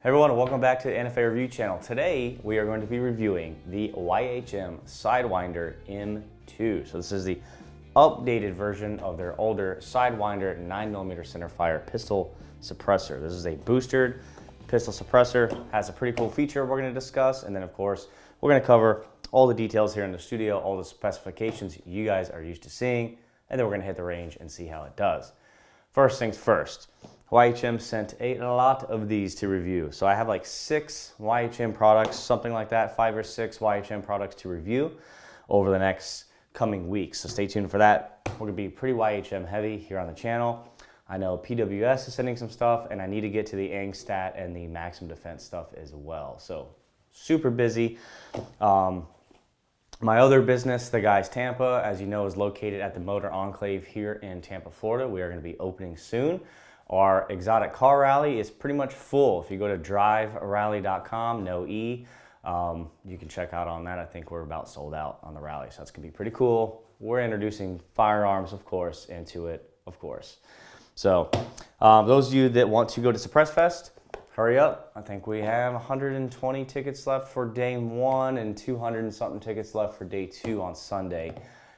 Everyone, welcome back to the NFA Review channel. Today, we are going to be reviewing the YHM Sidewinder M2. So this is the updated version of their older Sidewinder 9mm centerfire pistol suppressor. This is a boosted pistol suppressor, has a pretty cool feature we're going to discuss, and then of course, we're going to cover all the details here in the studio, all the specifications you guys are used to seeing, and then we're going to hit the range and see how it does. First things first. YHM sent a lot of these to review. So I have like 6 YHM products, something like that, 5 or 6 YHM products to review over the next coming weeks. So stay tuned for that. We're gonna be pretty YHM heavy here on the channel. I know PWS is sending some stuff, and I need to get to the AngStat and the Maximum Defense stuff as well. So super busy. My other business, The Guys Tampa, as you know, is located at the Motor Enclave here in Tampa, Florida. We are gonna be opening soon. Our exotic car rally is pretty much full. If you go to driverally.com, no E, you can check out on that. I think we're about sold out on the rally, so that's gonna be pretty cool. We're introducing firearms, of course, into it, of course. So those of you that want to go to Suppress Fest, hurry up. I think we have 120 tickets left for day 1 and 200 and something tickets left for day 2 on Sunday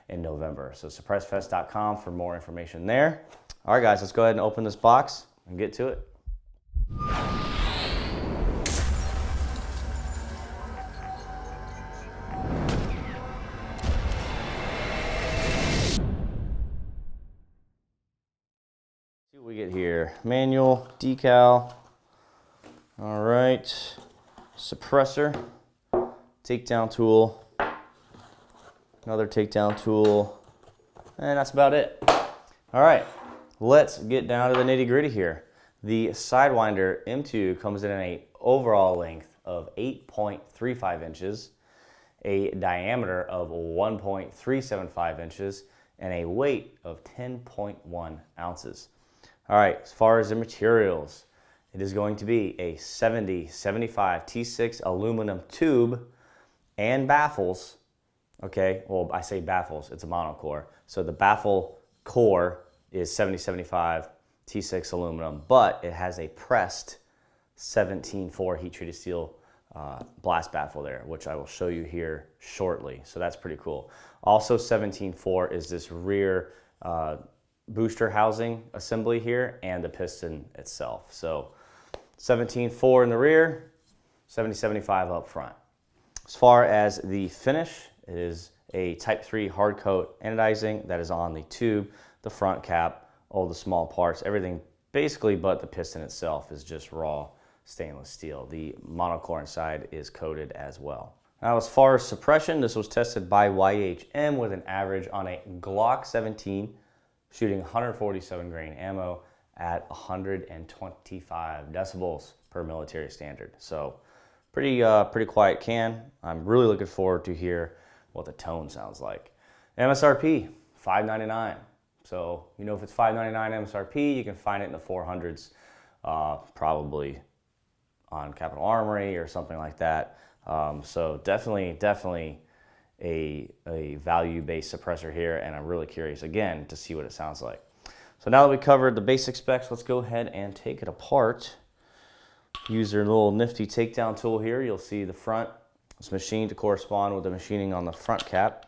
in November. So suppressfest.com for more information there. All right, guys, let's go ahead and open this box and get to it. See what we get here. Manual, decal. All right, suppressor, takedown tool, another takedown tool, and that's about it. All right. Let's get down to the nitty gritty here. The Sidewinder M2 comes in an overall length of 8.35 inches, a diameter of 1.375 inches, and a weight of 10.1 ounces. All right, as far as the materials, it is going to be a 70-75 T6 aluminum tube and baffles. Okay, well, I say baffles, it's a monocore. So the baffle core is 70-75 T6 aluminum, but it has a pressed 17.4 heat-treated steel blast baffle there, which I will show you here shortly. So that's pretty cool. Also 17.4 is this rear booster housing assembly here and the piston itself. So 17.4 in the rear, 70-75 up front. As far as the finish, it is a Type 3 hard coat anodizing that is on the tube, the front cap, all the small parts, everything basically but the piston itself is just raw stainless steel. The monocore inside is coated as well. Now, as far as suppression, this was tested by YHM with an average on a Glock 17 shooting 147 grain ammo at 125 decibels per military standard. So pretty quiet can. I'm really looking forward to hear what the tone sounds like. MSRP, $5.99. So, you know, if it's $5.99 MSRP, you can find it in the 400s, probably on Capital Armory or something like that. So definitely a value-based suppressor here, and I'm really curious, again, to see what it sounds like. So now that we covered the basic specs, let's go ahead and take it apart. Use your little nifty takedown tool here. You'll see the front is machined to correspond with the machining on the front cap,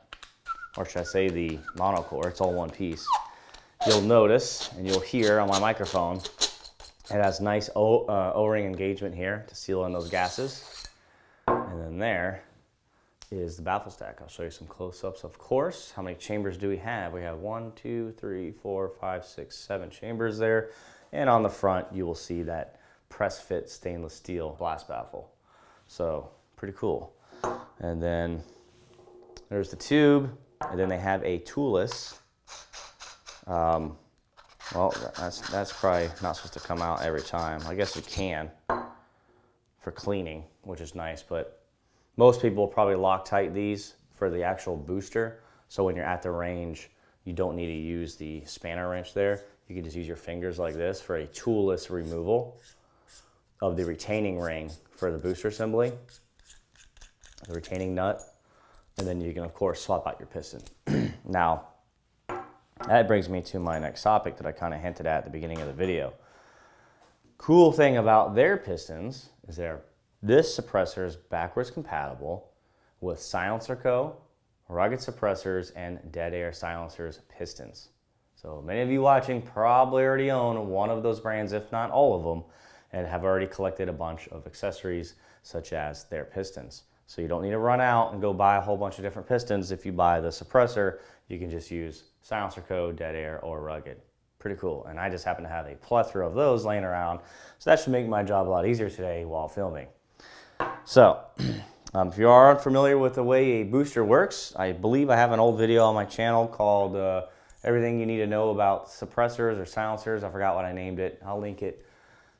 or should I say the monocore. It's all one piece. You'll notice, and you'll hear on my microphone, it has nice O-ring engagement here to seal in those gases. And then there is the baffle stack. I'll show you some close-ups, of course. How many chambers do we have? We have 1, 2, 3, 4, 5, 6, 7 chambers there. And on the front, you will see that press-fit stainless steel blast baffle. So, pretty cool. And then there's the tube, and then they have a toolless. Well, that's probably not supposed to come out every time. I guess it can for cleaning, which is nice, but most people will probably Loctite these for the actual booster. So when you're at the range, you don't need to use the spanner wrench there. You can just use your fingers like this for a toolless removal of the retaining ring for the booster assembly, the retaining nut, and then you can, of course, swap out your piston. Now, that brings me to my next topic that I kind of hinted at the beginning of the video. Cool thing about their pistons is this suppressor is backwards compatible with Silencer Co., Rugged Suppressors, and Dead Air Silencers pistons. So many of you watching probably already own one of those brands, if not all of them, and have already collected a bunch of accessories such as their pistons. So you don't need to run out and go buy a whole bunch of different pistons. If you buy the suppressor, you can just use Silencer Co., Dead Air, or Rugged. Pretty cool. And I just happen to have a plethora of those laying around, so that should make my job a lot easier today while filming. So if you are unfamiliar with the way a booster works, I believe I have an old video on my channel called Everything You Need to Know About Suppressors or Silencers. I forgot what I named it. I'll link it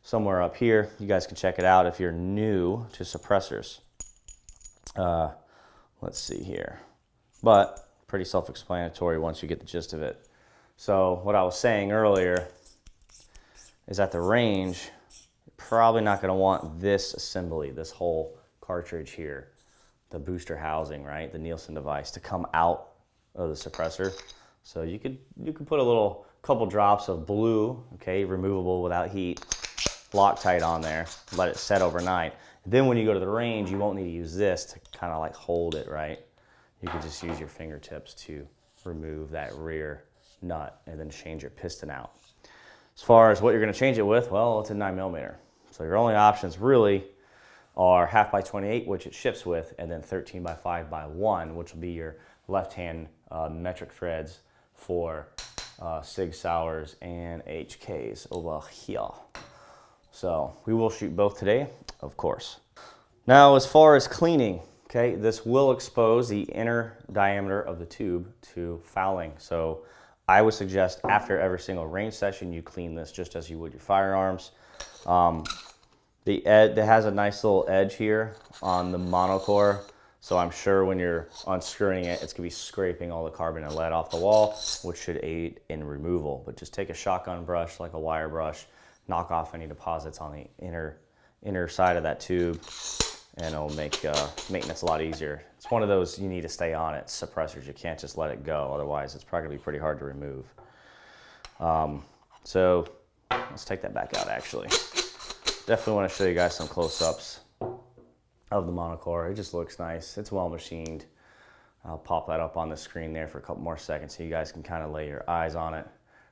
somewhere up here. You guys can check it out if you're new to suppressors. Let's see here. But pretty self-explanatory once you get the gist of it. So what I was saying earlier is at the range, you're probably not going to want this assembly, this whole cartridge here, the booster housing, right, the Nielsen device, to come out of the suppressor. So you could put a couple drops of blue, okay, removable without heat, Loctite on there, let it set overnight. Then when you go to the range, you won't need to use this to kind of like hold it, right? You can just use your fingertips to remove that rear nut and then change your piston out. As far as what you're going to change it with, well, it's a 9mm. So your only options really are 1/2x28, which it ships with, and then 13x5x1, which will be your left-hand metric threads for Sig Sauers and HKs over here. So we will shoot both today, of course. Now, as far as cleaning, okay, this will expose the inner diameter of the tube to fouling. So I would suggest after every single range session, you clean this just as you would your firearms. The edge, it has a nice little edge here on the monocore. So I'm sure when you're unscrewing it, it's gonna be scraping all the carbon and lead off the wall, which should aid in removal. But just take a shotgun brush, like a wire brush, knock off any deposits on the inner side of that tube, and it'll make maintenance a lot easier. It's one of those you need to stay on it, suppressors. You can't just let it go, otherwise it's probably gonna be pretty hard to remove. So let's take that back out actually. Definitely want to show you guys some close-ups of the monocore. It just looks nice. It's well machined. I'll pop that up on the screen there for a couple more seconds so you guys can kind of lay your eyes on it.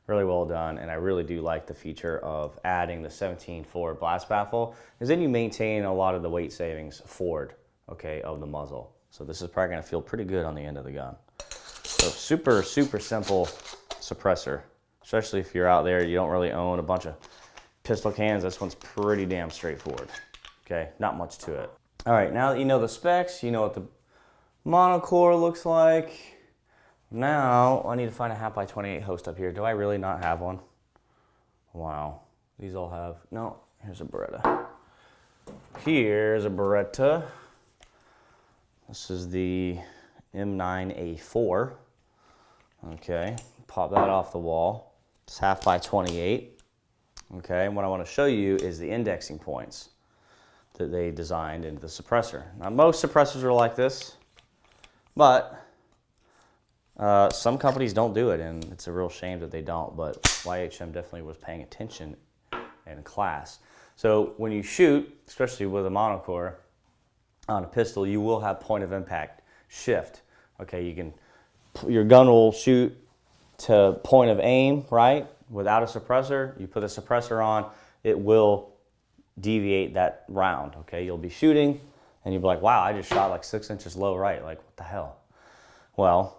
Really well done, and I really do like the feature of adding the 17 forward blast baffle, because then you maintain a lot of the weight savings forward, okay, of the muzzle. So this is probably going to feel pretty good on the end of the gun. So super, super simple suppressor, especially if you're out there, you don't really own a bunch of pistol cans. This one's pretty damn straightforward, okay, not much to it. All right, now that you know the specs, you know what the monocore looks like. Now, I need to find a 1/2x28 host up here. Do I really not have one? Wow. These all have... No, here's a Beretta. Here's a Beretta. This is the M9A4. Okay, pop that off the wall. It's 1/2x28. Okay, and what I want to show you is the indexing points that they designed into the suppressor. Now, most suppressors are like this, but some companies don't do it, and it's a real shame that they don't, but YHM definitely was paying attention in class. So when you shoot, especially with a monocore on a pistol, you will have point of impact shift. Okay, your gun will shoot to point of aim, right? Without a suppressor, you put a suppressor on, it will deviate that round, okay? You'll be shooting, and you'll be like, wow, I just shot like 6 inches low right, like what the hell? Well,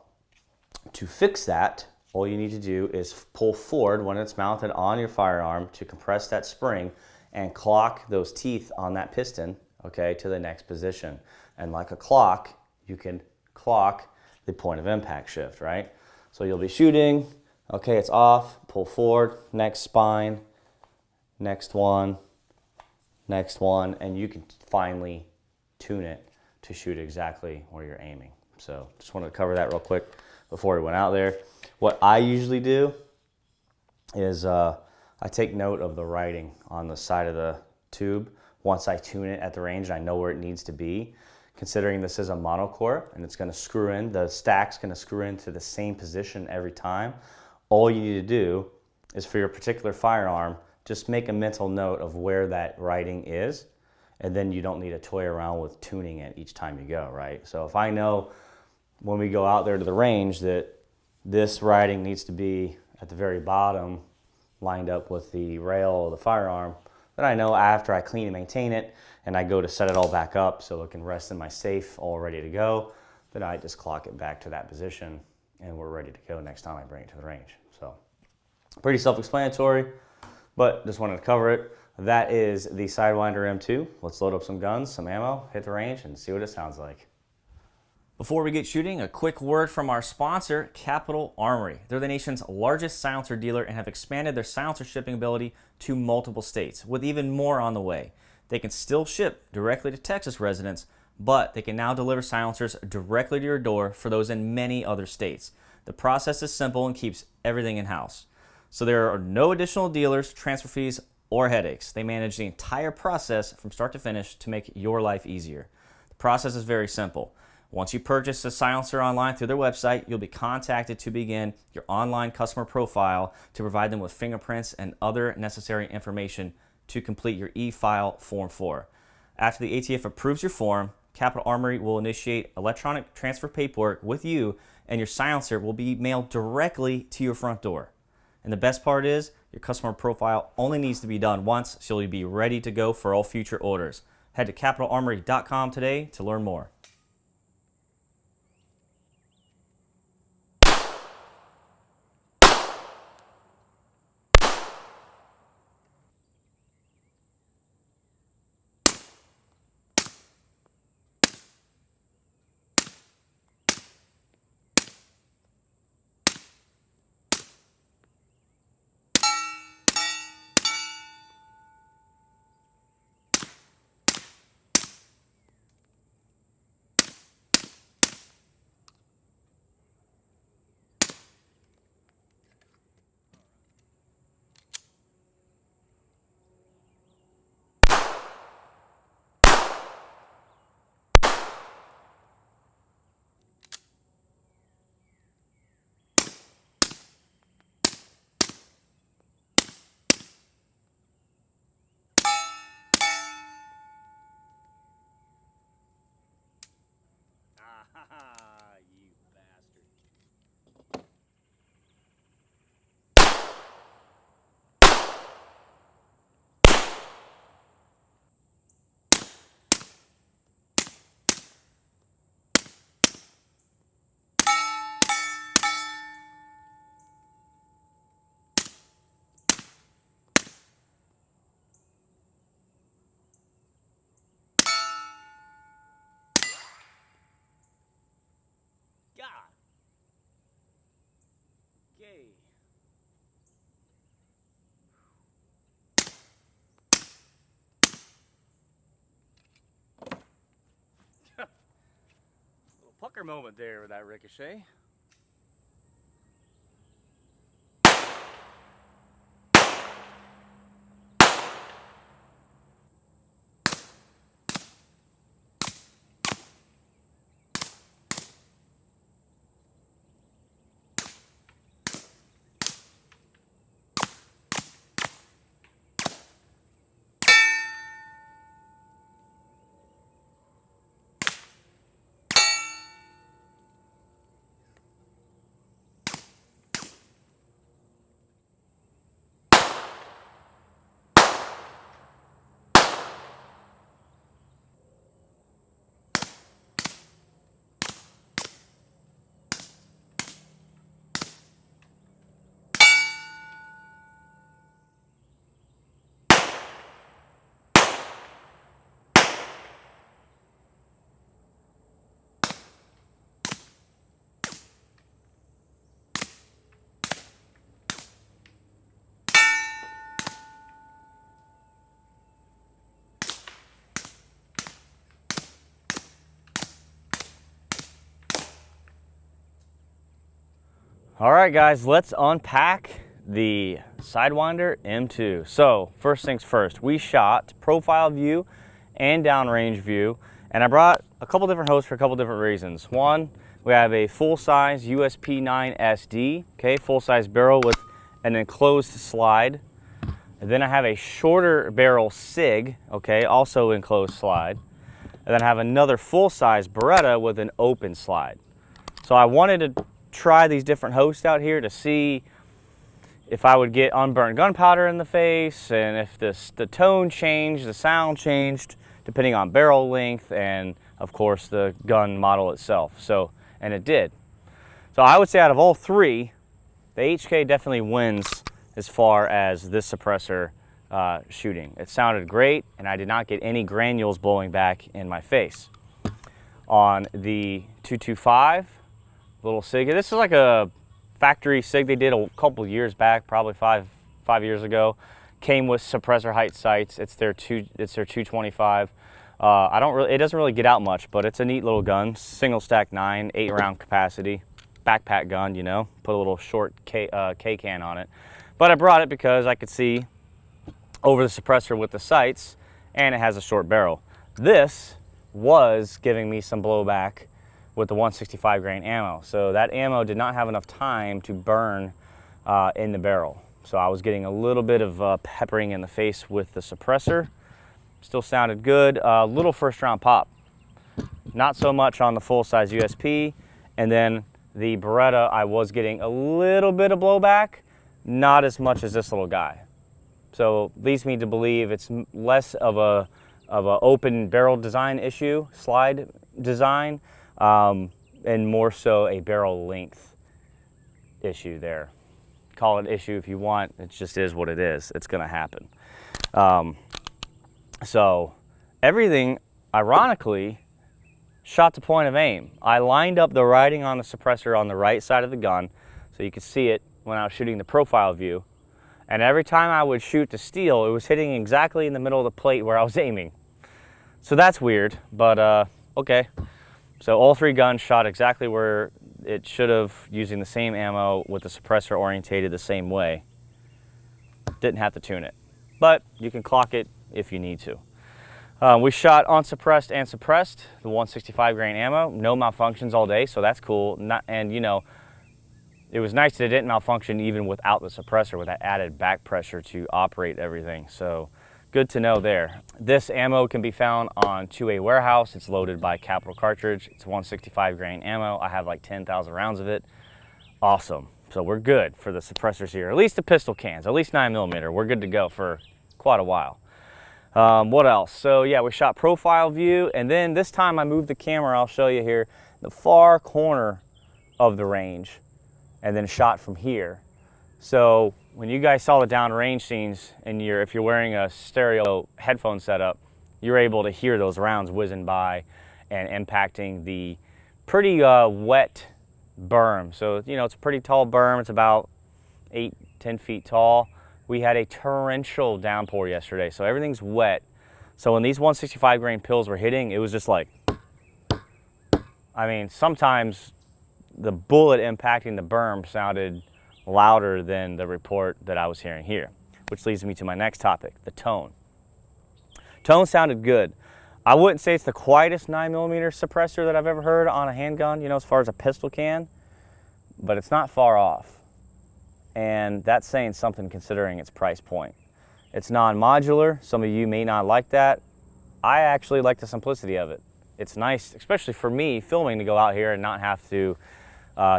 to fix that, all you need to do is pull forward when it's mounted on your firearm to compress that spring and clock those teeth on that piston, okay, to the next position. And like a clock, you can clock the point of impact shift, right? So you'll be shooting, okay, it's off, pull forward, next spine, next one, and you can finally tune it to shoot exactly where you're aiming. So just wanted to cover that real quick before we went out there. What I usually do is I take note of the writing on the side of the tube once I tune it at the range and I know where it needs to be. Considering this is a monocore and it's going to screw in, the stack's going to screw into the same position every time. All you need to do is for your particular firearm, just make a mental note of where that writing is, and then you don't need to toy around with tuning it each time you go, right? So if I know when we go out there to the range that this writing needs to be at the very bottom, lined up with the rail of the firearm, then I know after I clean and maintain it and I go to set it all back up so it can rest in my safe all ready to go, then I just clock it back to that position and we're ready to go next time I bring it to the range. So pretty self-explanatory, but just wanted to cover it. That is the Sidewinder M2. Let's load up some guns, some ammo, hit the range, and see what it sounds like. Before we get shooting, a quick word from our sponsor, Capital Armory. They're the nation's largest silencer dealer and have expanded their silencer shipping ability to multiple states, with even more on the way. They can still ship directly to Texas residents, but they can now deliver silencers directly to your door for those in many other states. The process is simple and keeps everything in-house. So there are no additional dealers, transfer fees, or headaches. They manage the entire process from start to finish to make your life easier. The process is very simple. Once you purchase a silencer online through their website, you'll be contacted to begin your online customer profile to provide them with fingerprints and other necessary information to complete your e-file Form 4. After the ATF approves your form, Capital Armory will initiate electronic transfer paperwork with you, and your silencer will be mailed directly to your front door. And the best part is, your customer profile only needs to be done once, so you'll be ready to go for all future orders. Head to capitalarmory.com today to learn more. You bastard. God. Okay. Little pucker moment there with that ricochet. All right, guys, let's unpack the Sidewinder M2. So first things first, we shot profile view and downrange view, and I brought a couple different hosts for a couple different reasons. One, we have a full-size USP9 SD, okay, full-size barrel with an enclosed slide. And then I have a shorter barrel Sig, okay, also enclosed slide. And then I have another full-size Beretta with an open slide. So I wanted to try these different hosts out here to see if I would get unburnt gunpowder in the face, and if the tone changed, the sound changed, depending on barrel length and, of course, the gun model itself. So, and it did. So I would say out of all three, the HK definitely wins as far as this suppressor shooting. It sounded great, and I did not get any granules blowing back in my face. On the 225 little SIG, this is like a factory SIG they did a couple years back, probably five years ago. Came with suppressor height sights. It's their 225. It doesn't really get out much, but it's a neat little gun. Single stack 9, 8-round capacity, backpack gun. You know, put a little short K can on it. But I brought it because I could see over the suppressor with the sights, and it has a short barrel. This was giving me some blowback with the 165 grain ammo. So that ammo did not have enough time to burn in the barrel. So I was getting a little bit of peppering in the face with the suppressor. Still sounded good. Little first round pop. Not so much on the full size USP. And then the Beretta, I was getting a little bit of blowback, not as much as this little guy. So leads me to believe it's less of a open barrel design issue, slide design, and more so a barrel length issue there. Call it issue if you want. It just is what it is. It's going to happen. So everything, ironically, shot to point of aim. I lined up the writing on the suppressor on the right side of the gun so you could see it when I was shooting the profile view. And every time I would shoot to steel, it was hitting exactly in the middle of the plate where I was aiming. So that's weird, but okay. So all three guns shot exactly where it should have, using the same ammo with the suppressor orientated the same way. Didn't have to tune it, but you can clock it if you need to. We shot unsuppressed and suppressed, the 165 grain ammo. No malfunctions all day, so that's cool. And you know, it was nice that it didn't malfunction even without the suppressor, with that added back pressure to operate everything. So good to know there. This ammo can be found on 2A Warehouse. It's loaded by Capital Cartridge. It's 165 grain ammo. I have like 10,000 rounds of it. Awesome. So we're good for the suppressors here. At least the pistol cans, at least 9mm. We're good to go for quite a while. What else? So yeah, we shot profile view, and then this time I moved the camera, I'll show you here, the far corner of the range, and then shot from here. So when you guys saw the downrange scenes, and if you're wearing a stereo headphone setup, you're able to hear those rounds whizzing by and impacting the pretty wet berm. So, you know, it's a pretty tall berm. It's about 8-10 feet tall. We had a torrential downpour yesterday, so everything's wet. So when these 165 grain pills were hitting, it was just like, I mean, sometimes the bullet impacting the berm sounded louder than the report that I was hearing here, which leads me to my next topic, the tone. Tone sounded good. I wouldn't say it's the quietest 9mm suppressor that I've ever heard on a handgun, you know, as far as a pistol can, but it's not far off. And that's saying something considering its price point. It's non-modular. Some of you may not like that. I actually like the simplicity of it. It's nice, especially for me, filming, to go out here and not have to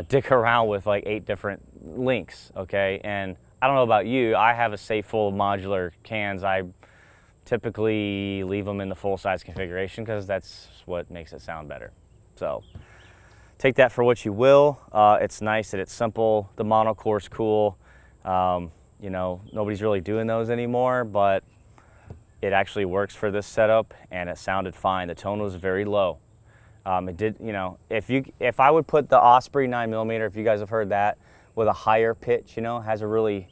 dick around with like 8 different links, okay? And I don't know about you, I have a safe full of modular cans. I typically leave them in the full-size configuration because that's what makes it sound better. So take that for what you will. It's nice that it's simple. The monocore's cool. You know, nobody's really doing those anymore, but it actually works for this setup, and it sounded fine. The tone was very low. It did, you know, if I would put the Osprey 9mm, if you guys have heard that, with a higher pitch, you know, has a really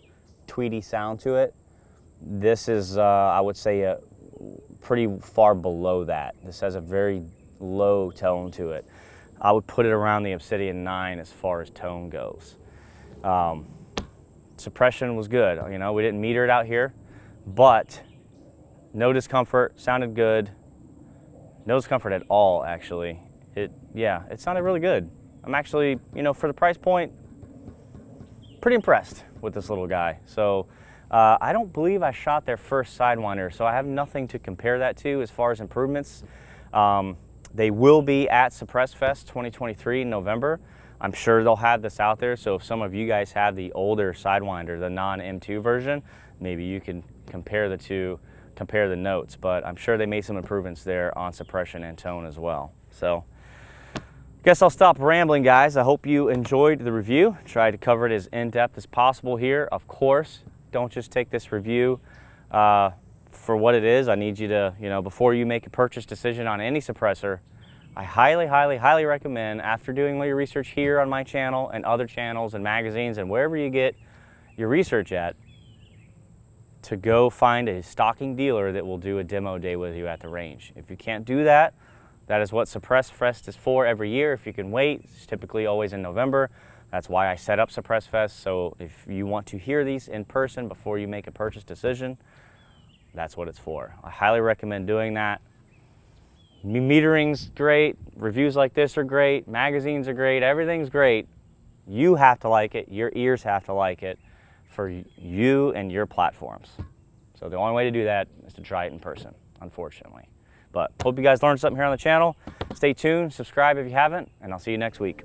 tweety sound to it. This is, I would say, pretty far below that. This has a very low tone to it. I would put it around the Obsidian 9 as far as tone goes. Suppression was good. You know, we didn't meter it out here, but no discomfort, sounded good. No discomfort at all, actually. Yeah, it sounded really good. I'm actually, you know, for the price point, pretty impressed with this little guy. So I don't believe I shot their first Sidewinder, so I have nothing to compare that to as far as improvements. They will be at Suppress Fest 2023 in November. I'm sure they'll have this out there, so if some of you guys have the older Sidewinder, the non-M2 version, maybe you can compare the two, compare the notes, but I'm sure they made some improvements there on suppression and tone as well. So guess I'll stop rambling, guys. I hope you enjoyed the review. Tried to cover it as in-depth as possible here. Of course, don't just take this review for what it is. I need you to, before you make a purchase decision on any suppressor, I highly, highly, highly recommend, after doing your research here on my channel and other channels and magazines and wherever you get your research at, to go find a stocking dealer that will do a demo day with you at the range. If you can't do that, that is what Suppress Fest is for every year. If you can wait, it's typically always in November. That's why I set up Suppress Fest. So if you want to hear these in person before you make a purchase decision, that's what it's for. I highly recommend doing that. Metering's great, reviews like this are great, magazines are great, everything's great. You have to like it, your ears have to like it for you and your platforms. So the only way to do that is to try it in person, unfortunately. But hope you guys learned something here on the channel. Stay tuned, subscribe if you haven't, and I'll see you next week.